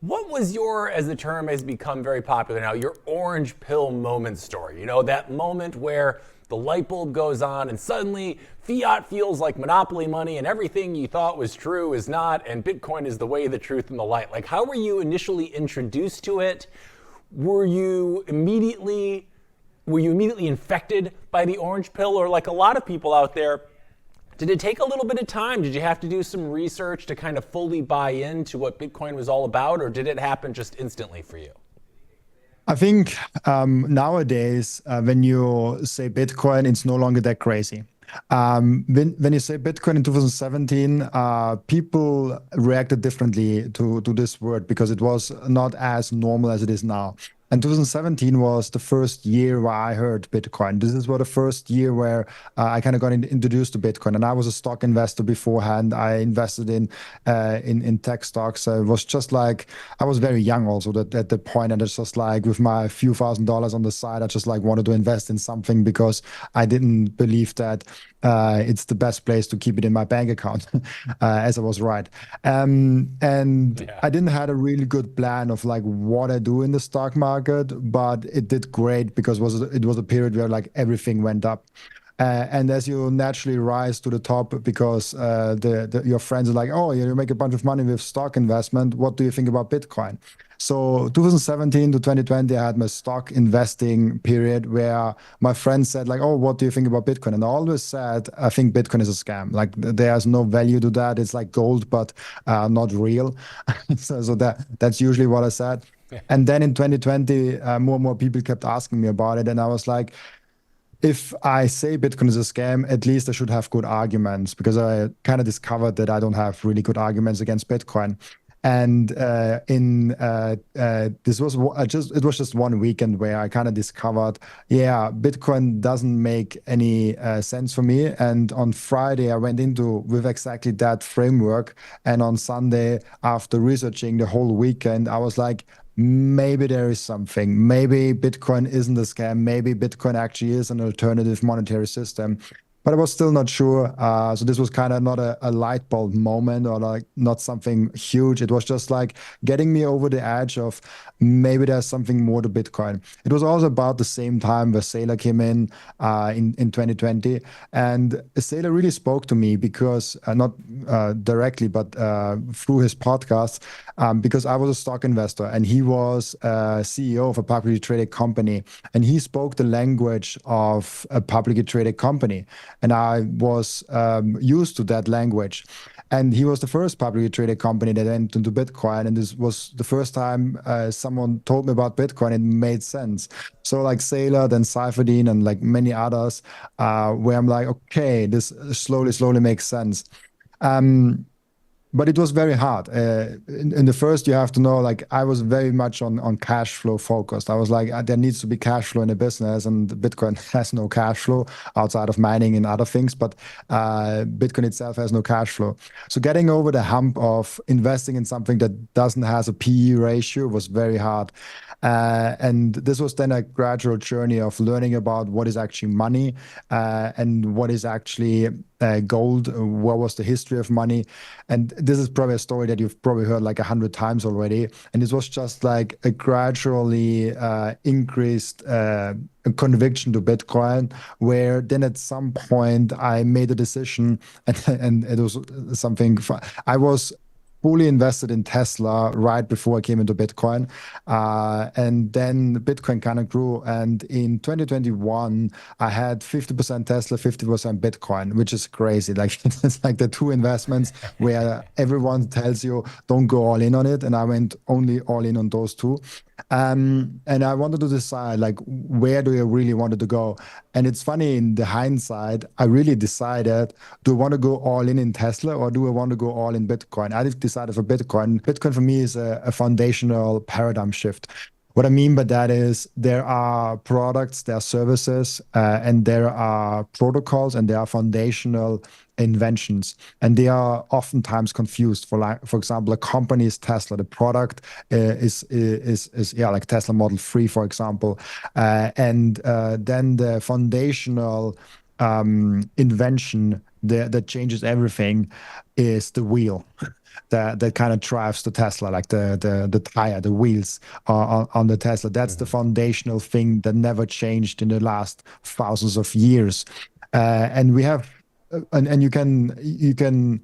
What was your, as the term has become very popular now, your orange pill moment story? You know, that moment where the light bulb goes on and suddenly fiat feels like monopoly money and everything you thought was true is not, and Bitcoin is the way, the truth, and the light. Like, how were you initially introduced to it? Were you immediately infected by the orange pill? Or like a lot of people out there, did it take a little bit of time? Did you have to do some research to kind of fully buy into what Bitcoin was all about, or did it happen just instantly for you? I think nowadays, when you say Bitcoin, it's no longer that crazy. When you say Bitcoin in 2017, people reacted differently to this word because it was not as normal as it is now. And 2017 was the first year where I heard Bitcoin. This is what the first year where I kind of got introduced to Bitcoin. And I was a stock investor beforehand. I invested in tech stocks. It was just like I was very young also at the point, and it's just like with my few $1,000s on the side, I just like wanted to invest in something because I didn't believe that it's the best place to keep it in my bank account, as I was right. And Yeah. I didn't have a really good plan of like what I do in the stock market, but it did great because it was a period where like everything went up. And as you naturally rise to the top because your friends are like, oh, you make a bunch of money with stock investment. What do you think about Bitcoin? So 2017 to 2020, I had my stock investing period where my friends said like, oh, what do you think about Bitcoin? And I always said, I think Bitcoin is a scam. Like there's no value to that. It's like gold, but not real. So that's usually what I said. And then in 2020, more and more people kept asking me about it. And I was like, if I say Bitcoin is a scam, at least I should have good arguments because I kind of discovered that I don't have really good arguments against Bitcoin. And this was it was just one weekend where I kind of discovered, yeah, Bitcoin doesn't make any sense for me. And on Friday, I went into with exactly that framework. And on Sunday, after researching the whole weekend, I was like, maybe there is something. Maybe Bitcoin isn't a scam. Maybe Bitcoin actually is an alternative monetary system. But I was still not sure. So this was kind of not a light bulb moment or like not something huge. It was just like getting me over the edge of maybe there's something more to Bitcoin. It was also about the same time where Saylor came in 2020. And Saylor really spoke to me because not directly, but through his podcast, because I was a stock investor and he was CEO of a publicly traded company. And he spoke the language of a publicly traded company. And I was used to that language. And he was the first publicly traded company that went into Bitcoin. And this was the first time someone told me about Bitcoin. It made sense. So like Saylor, then Saifedean, and like many others, where I'm like, okay, this slowly makes sense. Um, but it was very hard. In the first, you have to know, like, I was very much on cash flow focused. I was like, there needs to be cash flow in a business, and Bitcoin has no cash flow outside of mining and other things, but Bitcoin itself has no cash flow. So getting over the hump of investing in something that doesn't has a PE ratio was very hard. And this was then a gradual journey of learning about what is actually money and what is actually gold, what was the history of money. And this is probably a story that you've probably heard like 100 times already. And this was just like a gradually increased conviction to Bitcoin, where then at some point I made a decision and it was something I was fully invested in Tesla right before I came into Bitcoin. And then Bitcoin kind of grew. And in 2021, I had 50% Tesla, 50% Bitcoin, which is crazy. Like it's like the two investments where everyone tells you don't go all in on it. And I went only all in on those two. And I wanted to decide like where do I really wanted to go. And it's funny in the hindsight, I really decided, do I want to go all in Tesla or do I want to go all in Bitcoin? I decided for Bitcoin. Bitcoin for me is a foundational paradigm shift. What I mean by that is there are products, there are services, and there are protocols, and there are foundational inventions, and they are oftentimes confused. For example, a company is Tesla. The product is yeah, like Tesla Model 3, for example, and then the foundational invention that changes everything is the wheel. that kind of drives the Tesla, like the tire, the wheels on the Tesla. That's the foundational thing that never changed in the last thousands of years. And we have and you can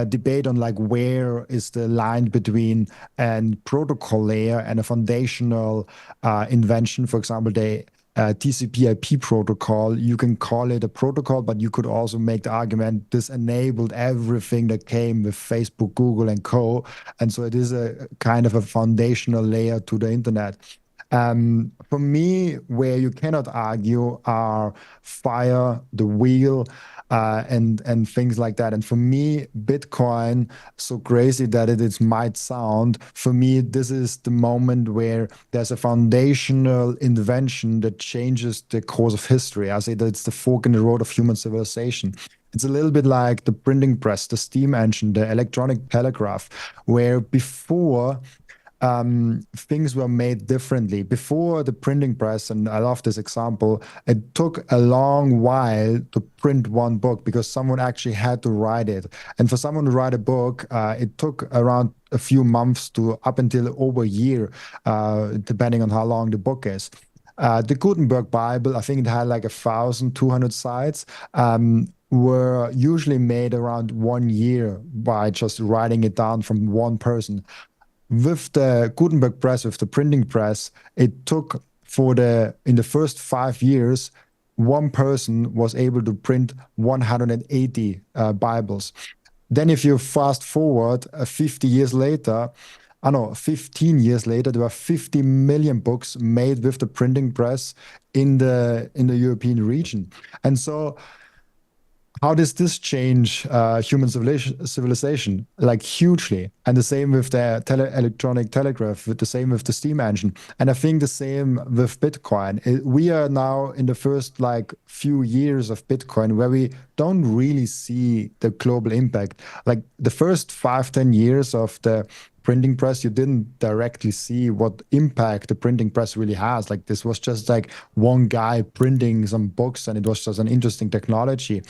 debate on like where is the line between a protocol layer and a foundational invention. For example, the TCP/IP protocol. You can call it a protocol, but you could also make the argument this enabled everything that came with Facebook, Google, and co. And so it is a kind of a foundational layer to the internet. For me, where you cannot argue are fire, the wheel, and things like that. And for me, Bitcoin, so crazy that it might sound, for me, this is the moment where there's a foundational invention that changes the course of history. I say that it's the fork in the road of human civilization. It's a little bit like the printing press, the steam engine, the electronic telegraph, where before things were made differently. Before the printing press, and I love this example, it took a long while to print one book because someone actually had to write it. And for someone to write a book, it took around a few months to up until over a year, depending on how long the book is. The Gutenberg Bible, I think it had like 1,200 sides. Were usually made around 1 year by just writing it down from one person. With the Gutenberg press, with the printing press, it took in the first 5 years, one person was able to print 180 Bibles. Then if you fast forward 50 years later, I know 15 years later, there were 50 million books made with the printing press in the European region. And so how does this change human civilization? Like hugely. And the same with the electronic telegraph, the same with the steam engine. And I think the same with Bitcoin. We are now in the first like few years of Bitcoin where we don't really see the global impact. Like the first 5-10 years of the printing press, you didn't directly see what impact the printing press really has. Like this was just like one guy printing some books and it was just an interesting technology.